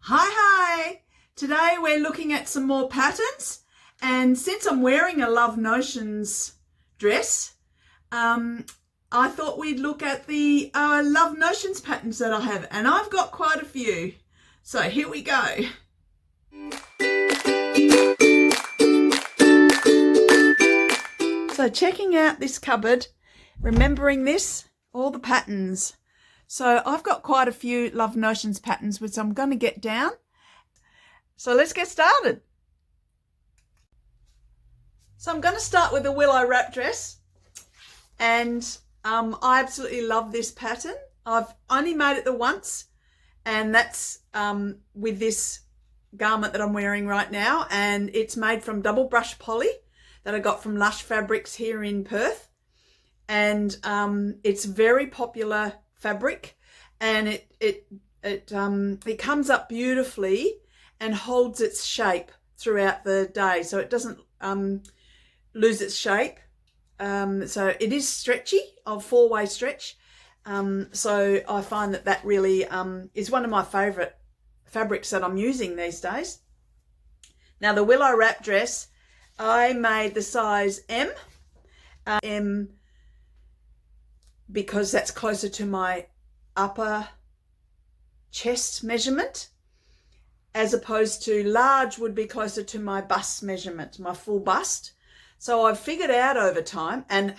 Hi! Today we're looking at some more patterns, and since I'm wearing a Love Notions dress, I thought we'd look at the Love Notions patterns that I have, and I've got quite a few. So here we go. So checking out this cupboard, remembering this, all the patterns. So I've got quite a few Love Notions patterns which I'm going to get down. So let's get started. So I'm going to start with the Willow wrap dress, and I absolutely love this pattern. I've only made it the once, and that's with this garment that I'm wearing right now, and it's made from double brush poly that I got from Lush fabrics here in Perth, and it's very popular fabric, and it comes up beautifully and holds its shape throughout the day, so it doesn't lose its shape. So it is stretchy, of four-way stretch. So I find that really is one of my favourite fabrics that I'm using these days. Now the Willow wrap dress, I made the size M. M because that's closer to my upper chest measurement, as opposed to large would be closer to my bust measurement, my full bust. So I've figured out over time, and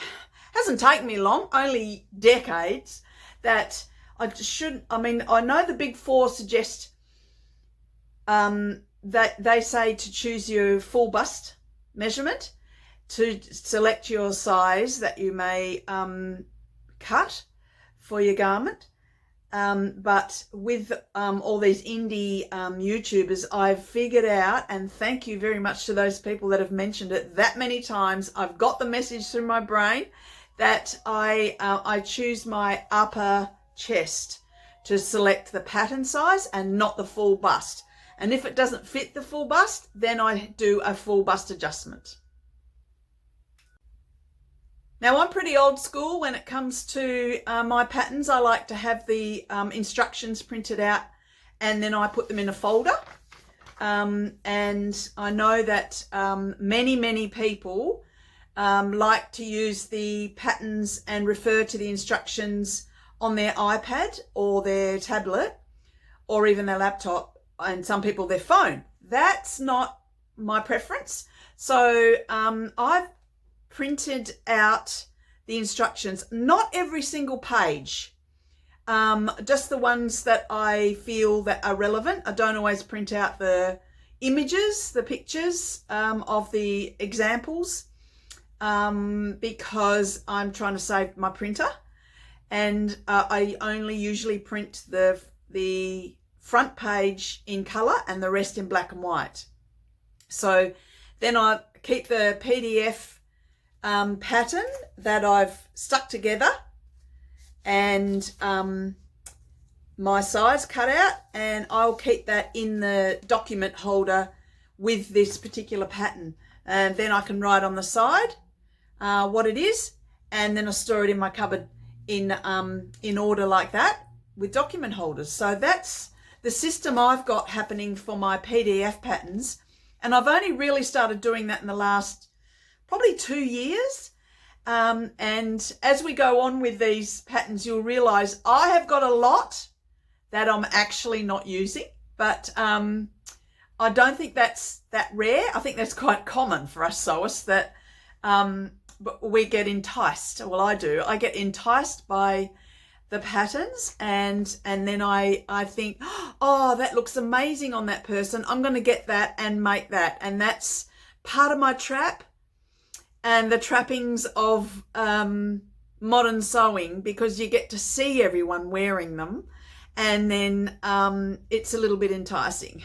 hasn't taken me long, only decades, that I know the big four suggest that they say to choose your full bust measurement, to select your size that you may cut for your garment. But with all these indie YouTubers, I've figured out, and thank you very much to those people that have mentioned it that many times, I've got the message through my brain that I choose my upper chest to select the pattern size and not the full bust. And if it doesn't fit the full bust, then I do a full bust adjustment. Now I'm pretty old school when it comes to my patterns. I like to have the instructions printed out, and then I put them in a folder. And I know that many people like to use the patterns and refer to the instructions on their iPad or their tablet or even their laptop, and some people their phone. That's not my preference. So I've printed out the instructions, not every single page, just the ones that I feel that are relevant. I don't always print out the images, the pictures of the examples, because I'm trying to save my printer, and I only usually print the front page in colour and the rest in black and white. So then I keep the PDF pattern that I've stuck together and my size cut out, and I'll keep that in the document holder with this particular pattern, and then I can write on the side what it is, and then I store it in my cupboard in order like that with document holders. So that's the system I've got happening for my PDF patterns, and I've only really started doing that in the last probably 2 years. And as we go on with these patterns, you'll realize I have got a lot that I'm actually not using, but I don't think that's that rare. I think that's quite common for us sewists, that we get enticed. Well, I do. I get enticed by the patterns, and then I think, oh, that looks amazing on that person. I'm going to get that and make that. And that's part of my trap and the trappings of modern sewing, because you get to see everyone wearing them, and then it's a little bit enticing.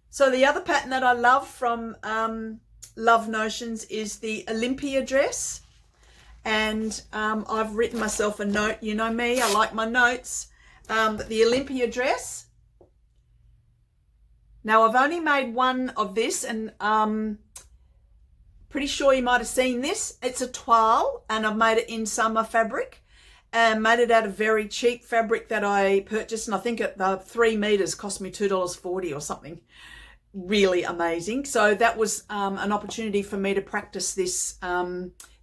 So the other pattern that I love from Love Notions is the Olympia dress, and I've written myself a note. You know me, I like my notes. The Olympia dress. Now I've only made one of this, and pretty sure you might have seen this. It's a toile, and I've made it in summer fabric, and made it out of very cheap fabric that I purchased. And I think the 3 meters cost me $2.40 or something. Really amazing. So that was an opportunity for me to practice this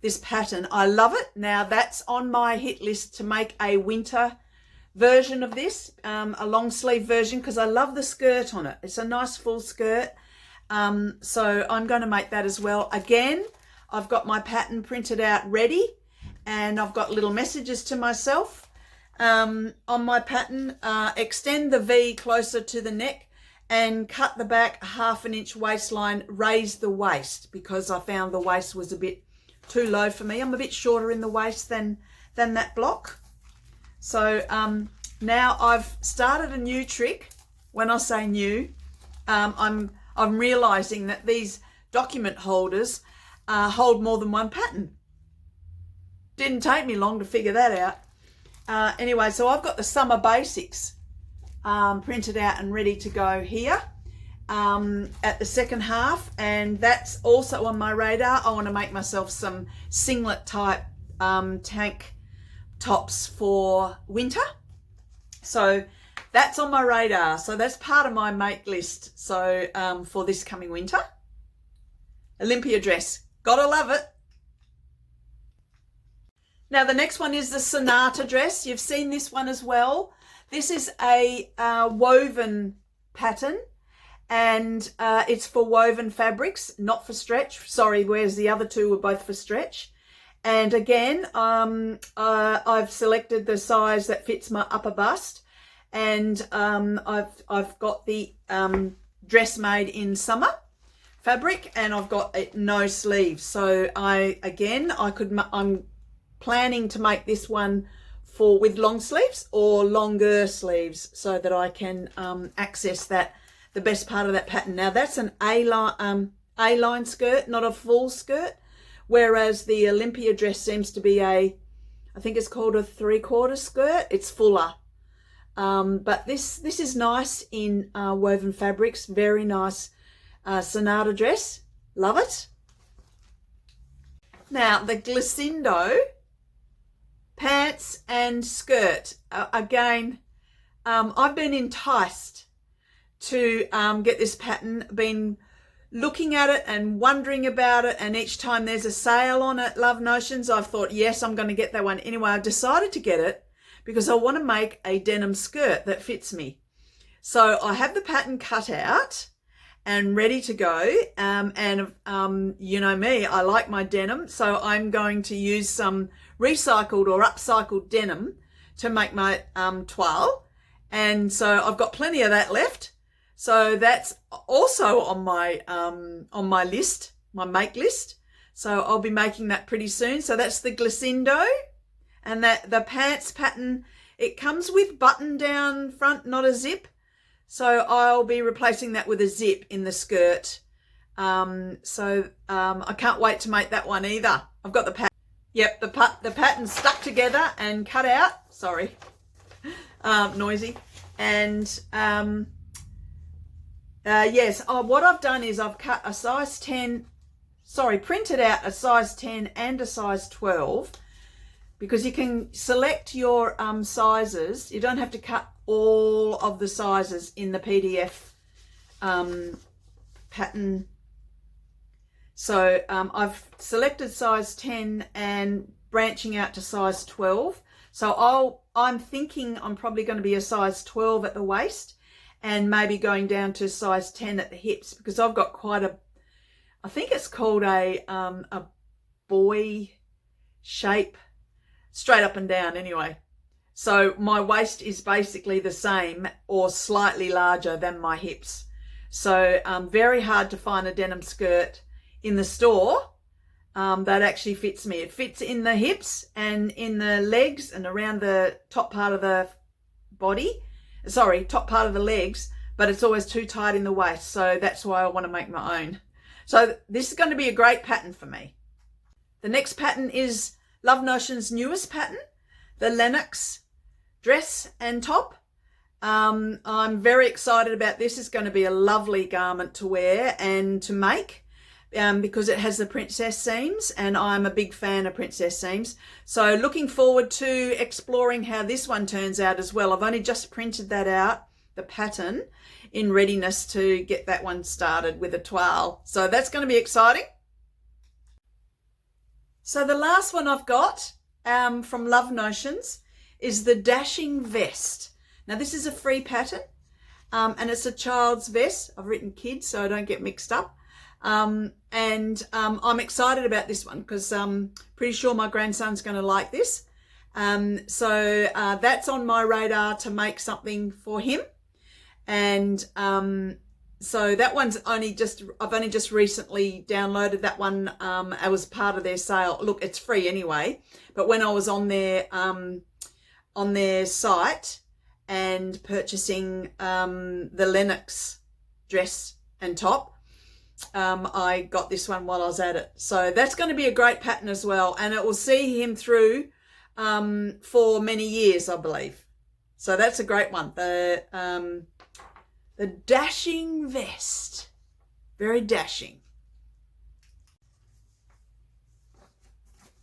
this pattern. I love it. Now that's on my hit list to make a winter version of this, a long sleeve version, because I love the skirt on it. It's a nice full skirt. So I'm going to make that as well. Again, I've got my pattern printed out ready, and I've got little messages to myself on my pattern. Extend the V closer to the neck and cut the back 1/2 inch waistline, raise the waist, because I found the waist was a bit too low for me. I'm a bit shorter in the waist than that block. So now I've started a new trick. When I say new, I'm realizing that these document holders hold more than one pattern. Didn't take me long to figure that out. Anyway, so I've got the summer basics printed out and ready to go here at the second half, and that's also on my radar. I want to make myself some singlet type tank tops for winter. So that's on my radar. So that's part of my make list. So for this coming winter, Olympia dress, gotta love it. Now the next one is the Sonata dress. You've seen this one as well. This is a woven pattern, and it's for woven fabrics, not for stretch. Sorry, whereas the other two were both for stretch. And again, I've selected the size that fits my upper bust, and I've got the dress made in summer fabric, and I've got no sleeves. So I'm planning to make this one with long sleeves or longer sleeves, so that I can access the best part of that pattern. Now that's an A-line skirt, not a full skirt, whereas the Olympia dress seems to be I think it's called a 3/4 skirt. It's fuller. But this is nice in woven fabrics. Very nice Sonata dress. Love it. Now the Glicindo pants and skirt. Again, I've been enticed to get this pattern. Been looking at it and wondering about it, and each time there's a sale on it, Love Notions, I've thought, yes, I'm going to get that one. Anyway, I've decided to get it because I want to make a denim skirt that fits me. So I have the pattern cut out and ready to go. You know me, I like my denim. So I'm going to use some recycled or upcycled denim to make my toile. And so I've got plenty of that left. So that's also on my list, my make list. So I'll be making that pretty soon. So that's the Glicindo, and that the pants pattern, it comes with button down front, not a zip. So I'll be replacing that with a zip in the skirt. I can't wait to make that one either. I've got the pattern. Yep, the pattern stuck together and cut out. Sorry, noisy. And yes, what I've done is I've cut a size 10, printed out a size 10 and a size 12, because you can select your sizes. You don't have to cut all of the sizes in the PDF pattern. So I've selected size 10 and branching out to size 12. So I'm thinking I'm probably going to be a size 12 at the waist, and maybe going down to size 10 at the hips, because I've got quite I think it's called a boy shape, straight up and down anyway. So my waist is basically the same or slightly larger than my hips. So very hard to find a denim skirt in the store that actually fits me. It fits in the hips and in the legs and around the top part of the body. Top part of the legs, but it's always too tight in the waist. So that's why I want to make my own. So this is going to be a great pattern for me. The next pattern is Love Notion's newest pattern, the Lennox dress and top. I'm very excited about this. It's going to be a lovely garment to wear and to make. because it has the princess seams, and I'm a big fan of princess seams. So looking forward to exploring how this one turns out as well. I've only just printed that out, the pattern, in readiness to get that one started with a toile. So that's going to be exciting. So the last one I've got from Love Notions is the Dashing Vest. Now this is a free pattern, and it's a child's vest. I've written kids so I don't get mixed up. I'm excited about this one because I'm pretty sure my grandson's going to like this. So that's on my radar to make something for him. And so that one's I've only just recently downloaded that one. It was part of their sale. Look, it's free anyway. But when I was on their site and purchasing the Lennox dress and top, I got this one while I was at it. So that's going to be a great pattern as well. And it will see him through for many years, I believe. So that's a great one. The Dashing Vest. Very dashing.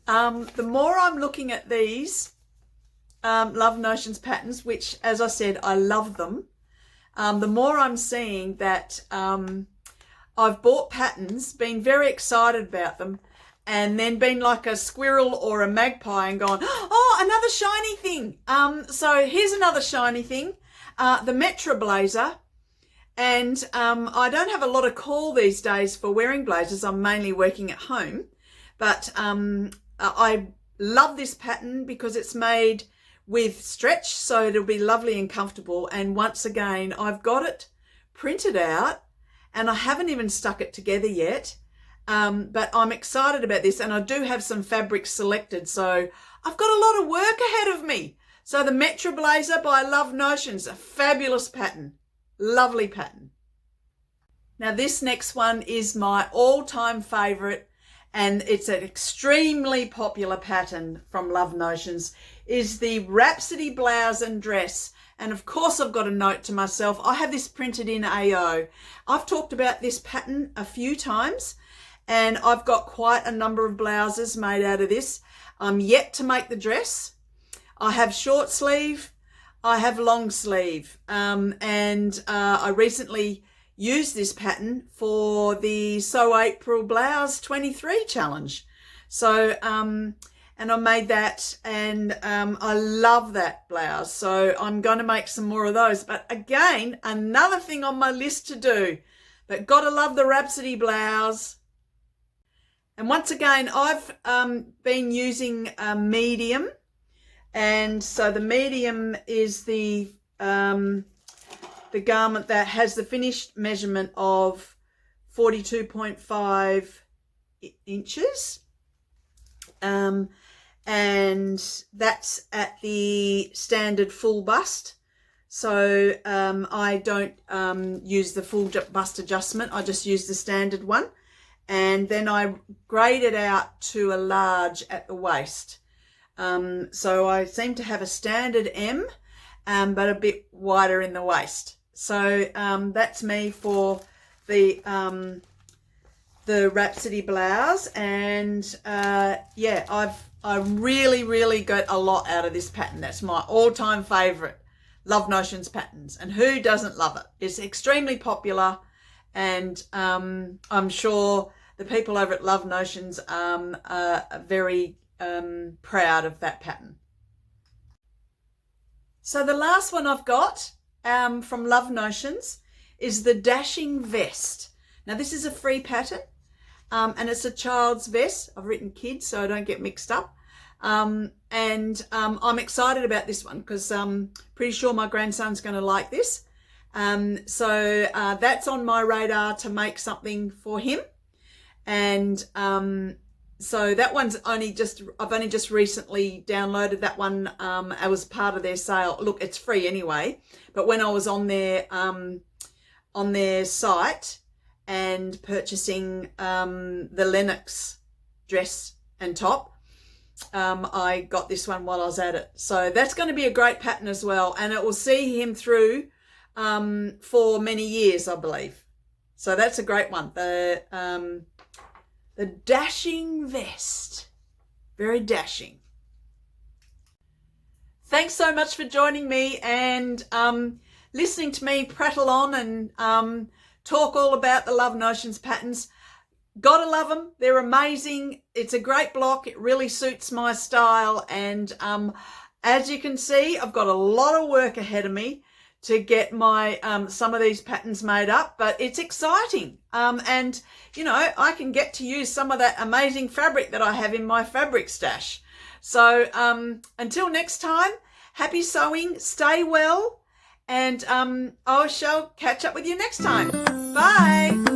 The more I'm looking at these Love Notions patterns, which, as I said, I love them, the more I'm seeing that I've bought patterns, been very excited about them, and then been like a squirrel or a magpie and gone, oh, another shiny thing. So here's another shiny thing, the Metro blazer. And I don't have a lot of call these days for wearing blazers. I'm mainly working at home. But I love this pattern because it's made with stretch, so it'll be lovely and comfortable. And once again, I've got it printed out and I haven't even stuck it together yet. But I'm excited about this, and I do have some fabrics selected. So I've got a lot of work ahead of me. So the Metro Blazer by Love Notions, a fabulous pattern. Lovely pattern. Now this next one is my all-time favourite, and it's an extremely popular pattern from Love Notions, is the Rhapsody blouse and dress. And of course I've got a note to myself. I have this printed in AO. I've talked about this pattern a few times, and I've got quite a number of blouses made out of this. I'm yet to make the dress. I have short sleeve, I have long sleeve, and I recently used this pattern for the Sew April Blouse 23 challenge. So, and I made that, and I love that blouse. So I'm going to make some more of those. But again, another thing on my list to do, but gotta love the Rhapsody blouse. And once again, I've been using a medium. And so the medium is the garment that has the finished measurement of 42.5 inches. And that's at the standard full bust. So I don't use the full bust adjustment. I just use the standard one. And then I grade it out to a large at the waist. So I seem to have a standard M, but a bit wider in the waist. So that's me for the Rhapsody blouse. And yeah, I really got a lot out of this pattern. That's my all-time favourite Love Notions patterns. And who doesn't love it? It's extremely popular, and I'm sure the people over at Love Notions are very proud of that pattern. So the last one I've got from Love Notions is the Dashing Vest. Now this is a free pattern, and it's a child's vest. I've written kids so I don't get mixed up. I'm excited about this one because I'm pretty sure my grandson's going to like this. So that's on my radar to make something for him. And so that one's I've only just recently downloaded that one. It was part of their sale. Look, it's free anyway. But when I was on their site and purchasing the Lennox dress and top, I got this one while I was at it. So that's going to be a great pattern as well, and it will see him through for many years, I believe. So that's a great one. The dashing vest. Very dashing. Thanks so much for joining me and listening to me prattle on and talk all about the Love Notions patterns. Gotta love them. They're amazing. It's a great block. It really suits my style. And as you can see, I've got a lot of work ahead of me to get my some of these patterns made up, but it's exciting. And, you know, I can get to use some of that amazing fabric that I have in my fabric stash. So until next time, happy sewing, stay well, and I shall catch up with you next time. Bye.